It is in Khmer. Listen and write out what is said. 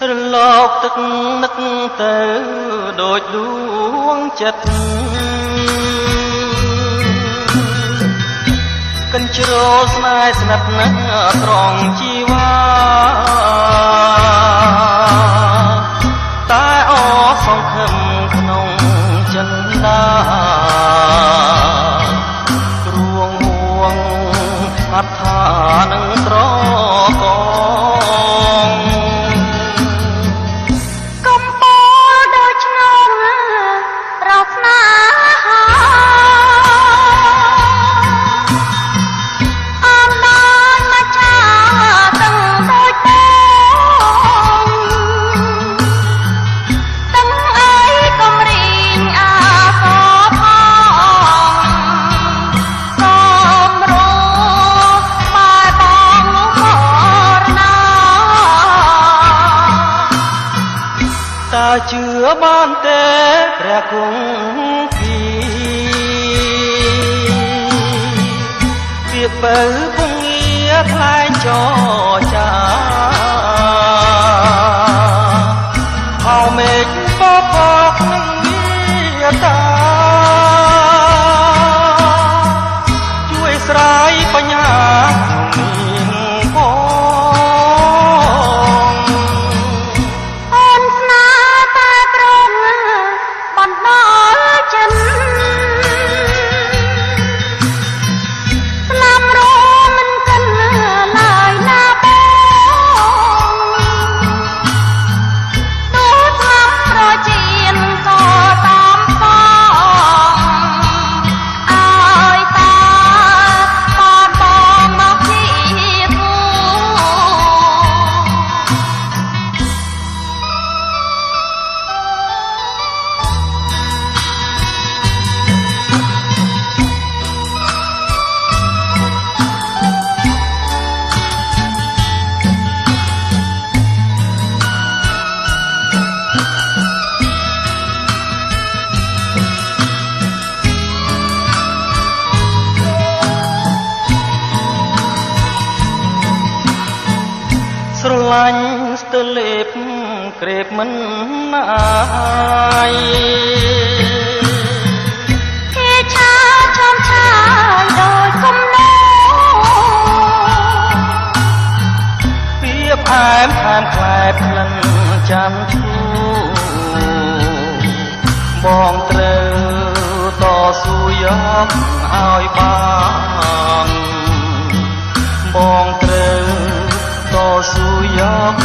រលោកទឹកនឹកទៅដូចដួងចិត្តកិនជ្រោស្នេហ៍ស្និទ្ធនឹងត្រង់ជីវ៉ាតែអសង្ឃឹមក្នុងចិន្តារួងហួងអត្ថានឹងត្រកងកំពូលដូចឆ្នាំរកស្នេហាអមដានមកចាទាំងដូចបងទាំងអីកំរីងអាសផងសំរោបែបងមរណាតើជឿបានទេព្រះគង្ពីពាក្យបើពងងារខ្លែងចចាអោមេឃបបកនឹងវាតាជួយស្រាយបញ្ហាក្នុងនាងផងអូនស្នេហ៍តែប្រងបណ្ដោយចិនស្លាប់រមិនកិនឡើយណាបងទូស្លាប់ប្រជៀនក៏តាមផងអើយតាបានបងមកជាគូស្រឡាញ់ស្ទើលេបក្រេបមិនអាយគេឆាឈំឆាយដោយគំនោពីផ្អែមផានខ្លែបក្លិនចាំឈូបងត្រូវតស៊ូយកឲ្យបានបងត្រូវតស៊ូយក